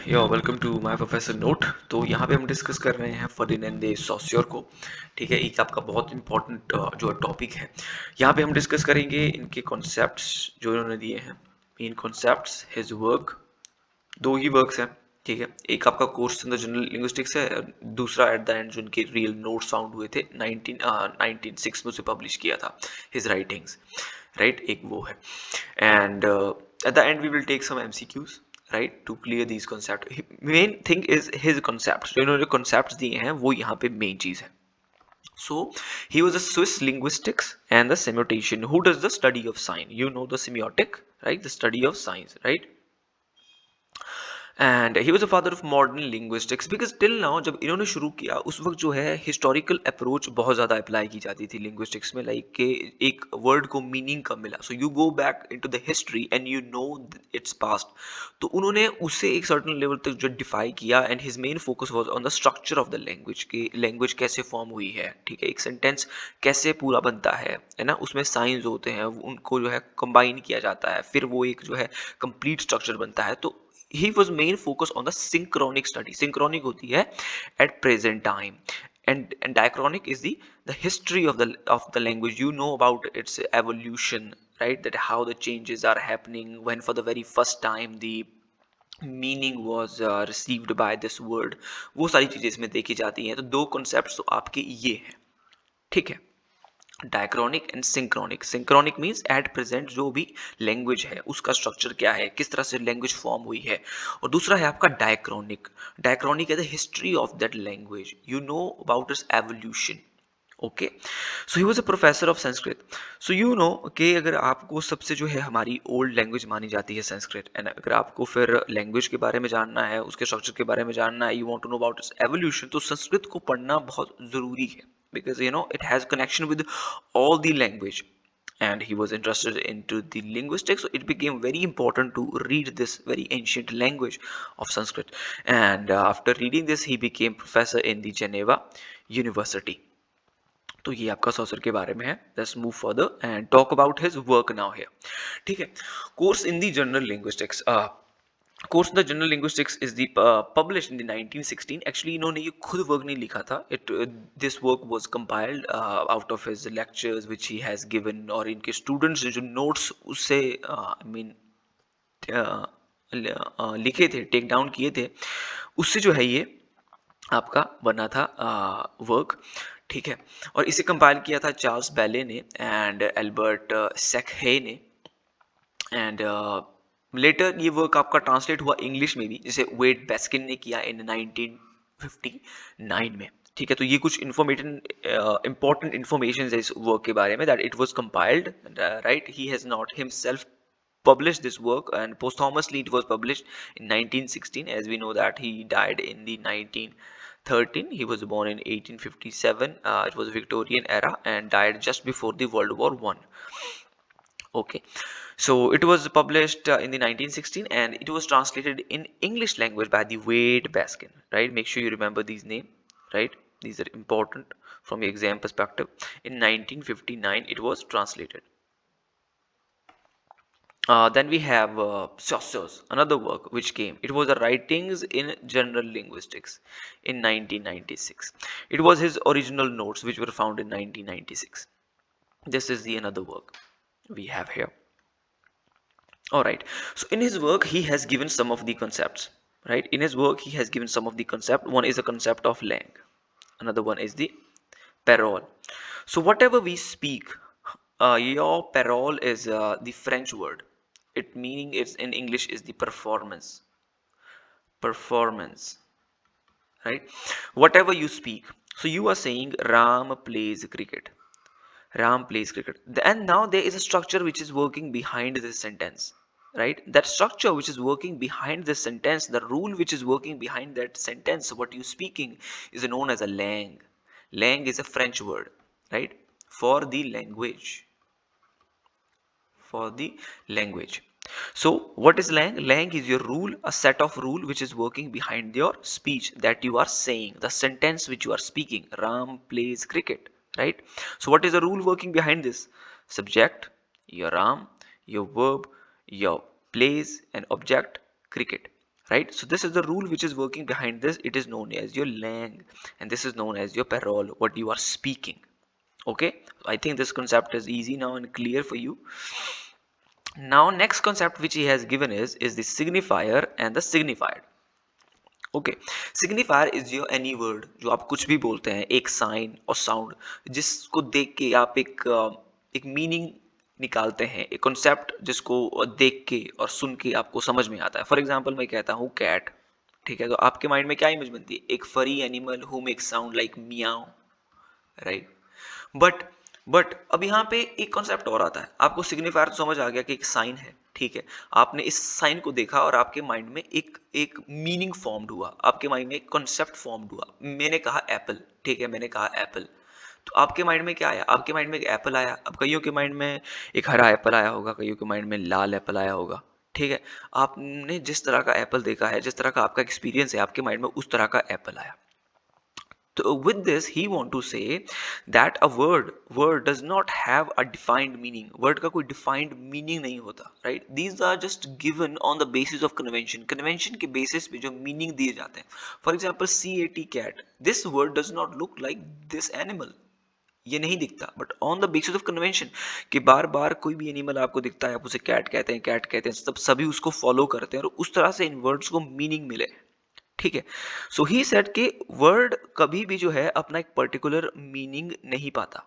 Welcome to my professor note. तो यहाँ पे हम डिस्कस कर रहे हैं फर्डिनेंड दे सॉस्योर को। ठीक है, एक आपका बहुत इंपॉर्टेंट जो टॉपिक है। यहाँ पे हम डिस्कस करेंगे इनके कॉन्सेप्ट्स जो इन्होंने दिए हैं, मेन कॉन्सेप्ट्स, हिज वर्क। दो ही वर्क्स हैं, ठीक है। एक आपका course in the general linguistics है, दूसरा एट द एंड जो उनके रियल नोट्स फाउंड हुए थे 1906 में उसे पब्लिश किया था, हिज राइटिंग्स, राइट। एक वो है, and at the end we will take some MCQs, right, to clear these concepts. Main thing is his concepts, जो इन्होंने concepts दिए हैं वो यहाँ पे main चीज़ है. So he was a Swiss linguistics and the semiotician who does the study of sign. You know the semiotic, right, the study of signs, right. And he was a father of modern linguistics, because till now जब इन्होंने शुरू किया उस वक्त जो है historical approach बहुत ज़्यादा अप्लाई की जाती थी लिंग्विस्टिक्स में, लाइक के एक वर्ड को मीनिंग कब मिला, so you go back into the history and you know its past. तो उन्होंने उससे एक सर्टन लेवल तक जो डिफाई किया, and his main focus was on the structure of the language, की लैंग्वेज कैसे फॉर्म हुई है, ठीक है, एक सेंटेंस कैसे पूरा बनता है ना, उसमें साइंस होते हैं, उनको जो है कंबाइन किया जाता है, फिर वो एक जो है कंप्लीट स्ट्रक्चर बनता है। तो he was main focus on the synchronic study. Synchronic होती है at present time, and diachronic is the history of the language. You know about its evolution, right, that how the changes are happening when for the very first time the meaning was received by this word. वो सारी चीजें इसमें देखी जाती हैं। तो दो concepts तो आपके ये हैं, ठीक है, diachronic and synchronic. Synchronic means at present जो भी लैंग्वेज है उसका स्ट्रक्चर क्या है, किस तरह से लैंग्वेज फॉर्म हुई है। और दूसरा है आपका डायक्रॉनिक। डायक्रॉनिक है the history of that language, you know about its evolution. Okay, so he was a professor of Sanskrit. So you know कि अगर आपको सबसे जो है हमारी ओल्ड लैंग्वेज मानी जाती है संस्कृत, एंड अगर आपको फिर लैंग्वेज के बारे में जानना है, उसके स्ट्रक्चर के बारे में जानना है, you want to know about its evolution, तो संस्कृत को पढ़ना बहुत ज़रूरी है, because you know it has connection with all the language, and he was interested into the linguistics, so it became very important to read this very ancient language of Sanskrit. And after reading this he became professor in the Geneva University. तो ये आपका saucer के बारे में है। Let's move further and talk about his work now here, ठीक है। Course in the general linguistics, course in the general linguistics is the publish in the 1916। Actually इन्होंने ये खुद वर्क नहीं लिखा था, it this work was compiled out of his lectures which he has given, और इनके स्टूडेंट्स जो notes उससे आई मीन लिखे थे, टेक डाउन किए थे, उससे जो है ये आपका बना था वर्क, ठीक है। और इसे कंपाइल किया था चार्ल्स बैले ने एंड एल्बर्ट सेकहे ने, एंड लेटर ये वर्क आपका ट्रांसलेट हुआ इंग्लिश में भी, जिसे वेट बेस्किन ने किया इन 1959 में, ठीक है। तो ये कुछ इंपॉर्टेंट इंफॉर्मेशन है इस वर्क के बारे में, that it was compiled, right, he has not himself published this work, and posthumously it was published in 1916, as we know that he died in the 1913. He was born in 1857. It was Victorian era and died just before the World War I. Okay, so it was published in the 1916, and it was translated in English language by the Wade Baskin, right. Make sure you remember these names, right, these are important from your exam perspective. In 1959 it was translated. Then we have Saussure's another work which came. It was the Writings in General Linguistics in 1996. It was his original notes which were found in 1996. This is the another work we have here. All right. So in his work he has given some of the concepts. Right. In his work he has given some of the concept. One is the concept of langue. Another one is the parole. So whatever we speak, your parole is the French word. It meaning it's in English is the performance. Performance, right? Whatever you speak. So you are saying Ram plays cricket. Ram plays cricket. And now there is a structure which is working behind this sentence, right? That structure which is working behind this sentence, the rule which is working behind that sentence, what you speaking, is known as a langue. Langue is a French word, right? For the language. For the language. So what is lang? Lang is your rule, a set of rule which is working behind your speech that you are saying, the sentence which you are speaking. Ram plays cricket, right? So what is the rule working behind this? Subject, your Ram, your verb, your plays, and object, cricket. right? So this is the rule which is working behind this. It is known as your Langue, and this is known as your Parole, what you are speaking. Okay, I think this concept is easy now and clear for you. Now next concept which he has given is the signifier and the signified. Okay, signifier is your any word, जो आप कुछ भी बोलते हैं, एक sign और sound जिसको देख के आप एक मीनिंग निकालते हैं, एक कॉन्सेप्ट जिसको देख के और सुन के आपको समझ में आता है. फॉर एग्जाम्पल मैं कहता हूँ कैट, ठीक है, तो आपके माइंड में क्या इमेज बनती है? एक फरी animal who make sound like Miao, right? But अब यहाँ पे एक कॉन्सेप्ट और आता है. आपको सिग्निफायर तो समझ आ गया कि एक साइन है, ठीक है, आपने इस साइन को देखा और आपके माइंड में एक मीनिंग फॉर्म्ड हुआ, आपके माइंड में एक कॉन्सेप्ट फॉर्म्ड हुआ. मैंने कहा एप्पल, ठीक है, मैंने कहा एप्पल, तो आपके माइंड में क्या आया? आपके माइंड में एक एप्पल आया. अब कईयों के माइंड में एक हरा एप्पल आया होगा, कईयों के माइंड में लाल एप्पल आया होगा, ठीक है. आपने जिस तरह का एप्पल देखा है, जिस तरह का आपका एक्सपीरियंस है, आपके माइंड में उस तरह का एप्पल आया. So with this he want to say that a word does not have a defined meaning. Word का कोई defined meaning नहीं होता, right? These are just given on the basis of convention. Convention के basis पे जो meaning दिए जाते हैं. For example, cat. This word does not look like this animal. ये नहीं दिखता, but on the basis of convention कि बार बार कोई भी एनिमल आपको दिखता है, आप उसे कैट कहते हैं, सब सभी उसको फॉलो करते हैं और उस तरह से इन वर्ड्स को मीनिंग मिले, ठीक है. सो ही सेड कि वर्ड कभी भी जो है अपना एक पर्टिकुलर मीनिंग नहीं पाता,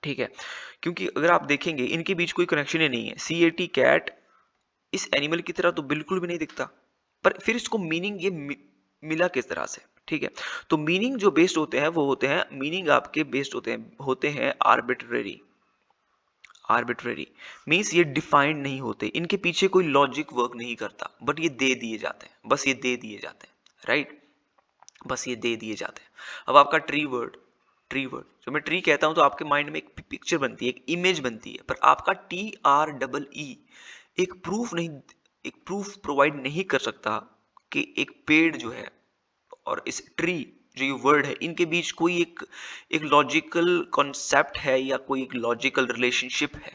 ठीक है, क्योंकि अगर आप देखेंगे इनके बीच कोई कनेक्शन ही नहीं है. कैट इस एनिमल की तरह तो बिल्कुल भी नहीं दिखता, पर फिर इसको मीनिंग ये मिला किस तरह से, ठीक है. तो मीनिंग जो बेस्ड होते हैं वो होते हैं, मीनिंग आपके बेस्ड होते हैं आर्बिट्रेरी मीन्स ये डिफाइंड नहीं होते, इनके पीछे कोई लॉजिक वर्क नहीं करता, बट ये दे दिए जाते हैं, बस ये दे दिए जाते हैं, राइट, बस ये दे दिए जाते हैं. अब आपका ट्री वर्ड, जब मैं ट्री कहता हूं तो आपके माइंड में एक पिक्चर बनती है, एक इमेज बनती है, पर आपका TREE एक प्रूफ प्रोवाइड नहीं कर सकता कि एक पेड़ जो है और इस ट्री जो ये वर्ड है, इनके बीच कोई एक लॉजिकल कॉन्सेप्ट है या कोई एक लॉजिकल रिलेशनशिप है.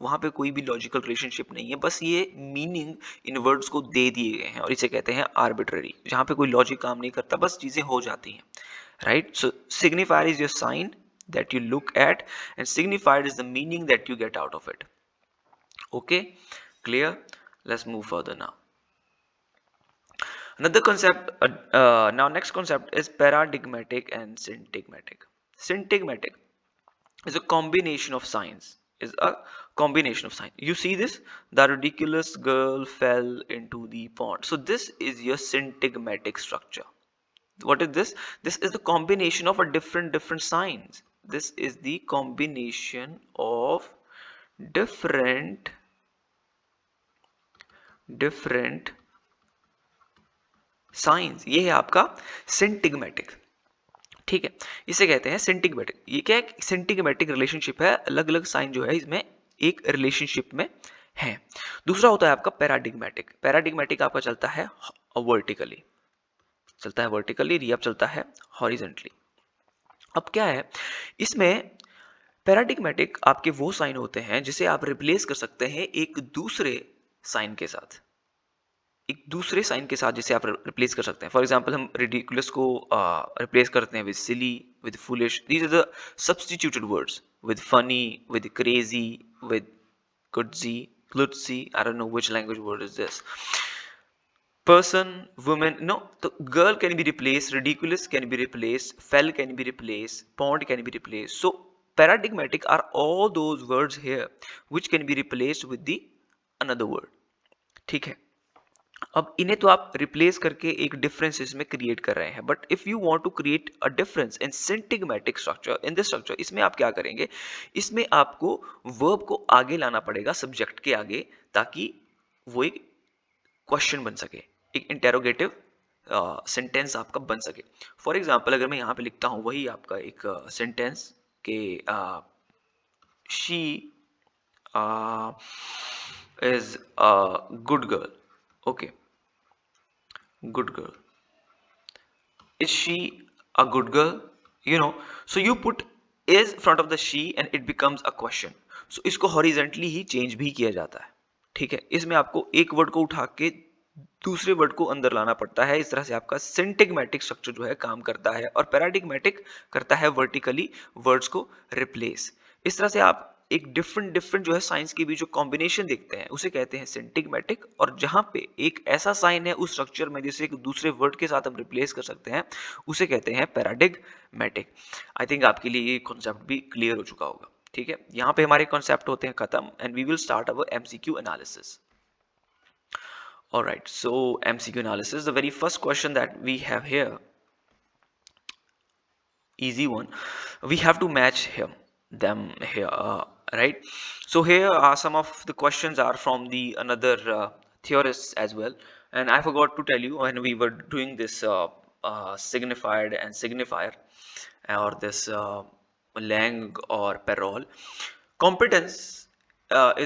वहां पे कोई भी लॉजिकल रिलेशनशिप नहीं है, बस ये मीनिंग इन वर्ड्स को दे दिए गए हैं और इसे कहते हैं आर्बिट्ररी, जहां पे कोई लॉजिक काम नहीं करता, बस चीजें हो जाती हैं, right. So signifier is your sign that you look at and signified is the meaning that you get out of it. Okay, clear? Let's move further now. Another concept, now next concept is paradigmatic and syntagmatic. Syntagmatic is a combination of signs. You see this? The ridiculous girl fell into the pond. So this is your syntagmatic structure. What is this? This is the combination of a different signs. This is the combination of different science. ये है आपका सिंटिग्मेटिक, ठीक है, इसे कहते हैं सिंटिग्मेटिक. ये क्या है? सिंटिग्मेटिक रिलेशनशिप है, अलग अलग साइन जो है इसमें एक रिलेशनशिप में है. दूसरा होता है आपका पैराडिग्मेटिक. पैराडिग्मेटिक आपका चलता है वर्टिकली, रियप चलता है हॉरिजेंटली. अब क्या है इसमें? पैराडिग्मेटिक आपके वो साइन होते हैं जिसे आप रिप्लेस कर सकते हैं एक दूसरे साइन के साथ, जिसे आप रिप्लेस कर सकते हैं. फॉर एग्जाम्पल हम रिडिकुलस को रिप्लेस करते हैं with silly, with foolish. These are the substituted words. With funny, with crazy, with gudgy, klutzy. I don't know which language word is this. Person, woman, no. So girl can be replaced, ridiculous can be replaced, fell can be replaced, pond can be replaced. So paradigmatic are all those words here which can be replaced with the another word. ठीक है. अब इन्हें तो आप replace करके एक difference इसमें create कर रहे हैं, but if you want to create a difference in syntagmatic structure, in this structure, इसमें आप क्या करेंगे? इसमें आपको वर्ब को आगे लाना पड़ेगा सब्जेक्ट के आगे, ताकि वो एक क्वेश्चन बन सके, एक इंटेरोगेटिव सेंटेंस आपका बन सके. फॉर एग्जाम्पल अगर मैं यहाँ पे लिखता हूँ वही आपका एक सेंटेंस के she is a good girl. Okay, good girl. Is she a good girl? You know, so you put is front of the she and it becomes a question. So इसको हॉरिजेंटली ही change भी किया जाता है, ठीक है. इसमें आपको एक वर्ड को उठा के दूसरे वर्ड को अंदर लाना पड़ता है। इस तरह से आपका सिंटैग्मेटिक स्ट्रक्चर जो है काम करता है, और पैराडिग्मेटिक करता है वर्टिकली वर्ड्स को रिप्लेस। इस तरह से आप एक डिफरेंट डिफरेंट जो है साइंस के बीच जो कॉम्बिनेशन देखते हैं उसे कहते हैं सिंटैग्मेटिक, और जहां पे एक ऐसा साइन है उस स्ट्रक्चर में जिसे एक दूसरे वर्ड के साथ हम रिप्लेस कर सकते हैं उसे कहते हैं पैराडिग्मेटिक। आई थिंक आपके लिए ये कॉन्सेप्ट भी क्लियर हो चुका होगा। ठीक है, यहाँ पे हमारे कॉन्सेप्ट होते हैं खत्म, and we will start our MCQ analysis. All right, so MCQ analysis, the very first question that we have here, easy one. We have to match them here, right? So here are some of the questions are from the another theorists as well. And I forgot to tell you when we were doing this signified and signifier, or this Langue or Parole. Competence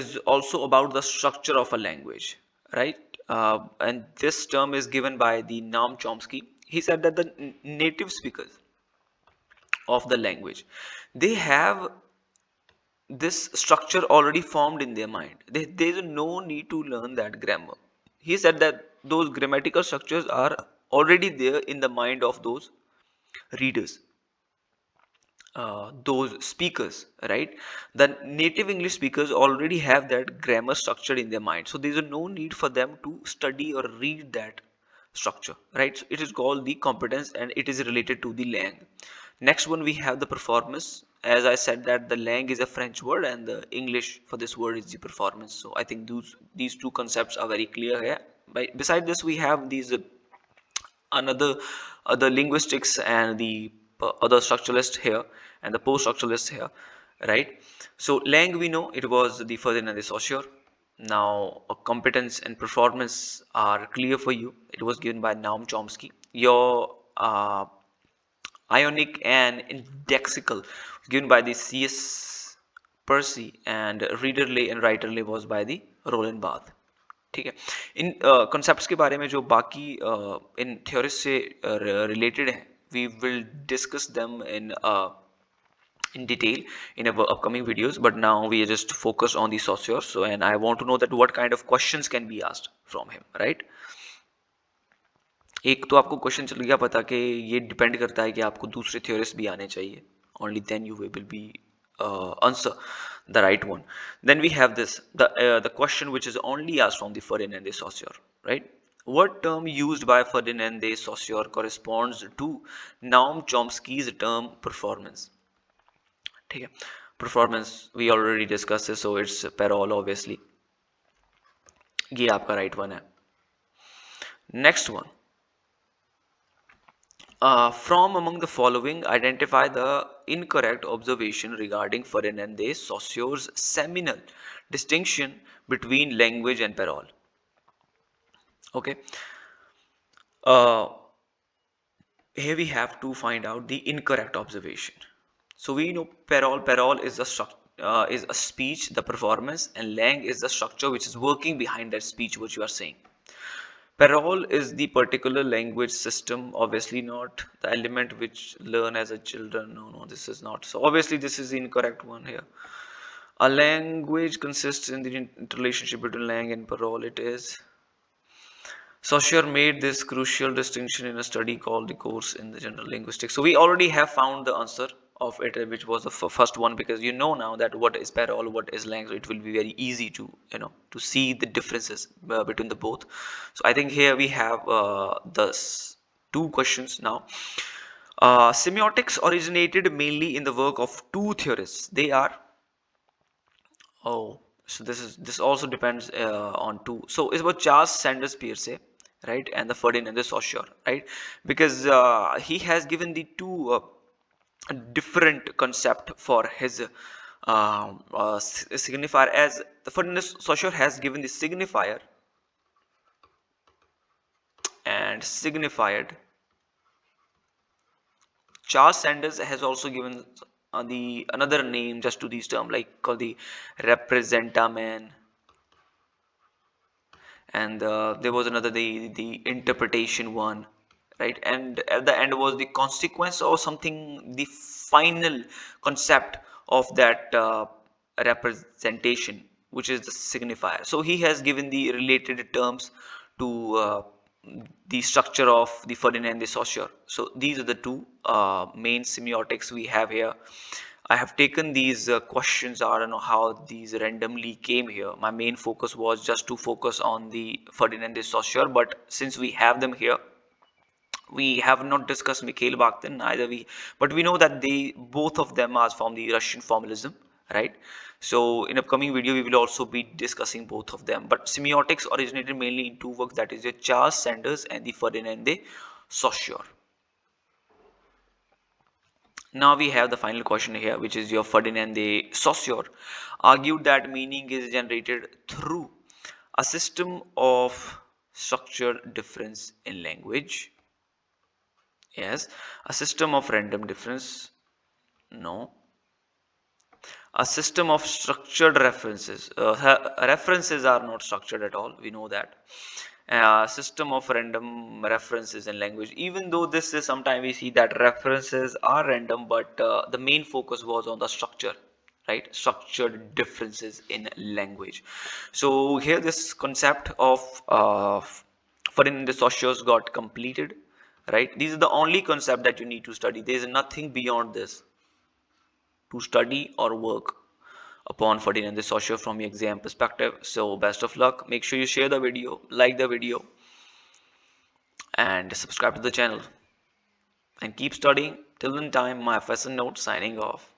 is also about the structure of a language, right? And this term is given by the Noam Chomsky. He said that the native speakers of the language, they have this structure already formed in their mind. There is no need to learn that grammar. He said that those grammatical structures are already there in the mind of those readers, those speakers, right? The native English speakers already have that grammar structure in their mind, so there is no need for them to study or read that structure, right? So it is called the competence, and it is related to the lang. Next one, we have the performance. As I said that the lang is a French word and the English for this word is the performance. So I think these two concepts are very clear here. Beside this, we have these another other linguistics and the other structuralist here and the post-structuralist here, right? So lang, we know it was the Ferdinand de Saussure. Now competence and performance are clear for you. It was given by Noam Chomsky. Your ionic and indexical given by the C.S. Percy, and readerly and writerly was by the Roland Barthes. ठीक है, इन concepts के बारे में जो बाकी इन theories से related हैं, we will discuss them in detail in our upcoming videos, but now we are just focused on the Saussure. So, and I want to know that what kind of questions can be asked from him, right? एक तो आपको question चल गया पता कि ये depend करता है कि आपको दूसरे थ्योरिस्ट भी आने चाहिए, only then you will be answer the right one. Then we have this the question which is only asked from the Ferdinand de Saussure, right? What term used by Ferdinand de Saussure corresponds to Noam Chomsky's term performance? ठीक है, performance we already discussed it, so it's parole obviously. ये आपका right one है. Next one. From among the following, identify the incorrect observation regarding Ferdinand de Saussure's seminal distinction between language and parole. Okay. Here we have to find out the incorrect observation. So we know parole is a speech, the performance, and lang is the structure which is working behind that speech which you are saying. Parole is the particular language system, obviously not the element which learn as a children. No, this is not. So obviously this is the incorrect one here. A language consists in the interrelationship between lang and parole. It is. Saussure made this crucial distinction in a study called the Course in the General Linguistics. So we already have found the answer of it, which was the first one, because you know now that what is parole, what is lang. So it will be very easy to to see the differences between the both. So I think here we have the two questions now. Semiotics originated mainly in the work of two theorists. They are so this also depends on two. So it's about Charles Sanders Peirce, right, and the Ferdinand de Saussure, right, because he has given the two different concept for his signifier. As the Ferdinand de Saussure has given the signifier and signified, Charles Sanders has also given the another name just to these terms, like called the representamen, and there was another the interpretation one, right, and at the end was the consequence or something, the final concept of that representation, which is the signifier. So he has given the related terms to the structure of the Ferdinand de Saussure. So these are the two main semiotics we have here. I have taken these questions. I don't know how these randomly came here. My main focus was just to focus on the Ferdinand de Saussure, but since we have them here, we have not discussed Mikhail Bakhtin either. But we know that they both of them are from the Russian formalism, right? So in upcoming video we will also be discussing both of them. But semiotics originated mainly in two works, that is the Charles Sanders and the Ferdinand de Saussure. Now we have the final question here, which is your Ferdinand de Saussure argued that meaning is generated through a system of structured difference in language. Yes. A system of random difference. No. A system of structured references. References are not structured at all. We know that. System of random references in language. Even though this is sometimes we see that references are random, but the main focus was on the structure, right? Structured differences in language. So here this concept of Ferdinand de Saussure got completed, right? These are the only concept that you need to study. There is nothing beyond this to study or work upon Ferdinand de Saussure from your exam perspective. So best of luck. Make sure you share the video, like the video, and subscribe to the channel. And keep studying. Till then time, my MyProfessorNote signing off.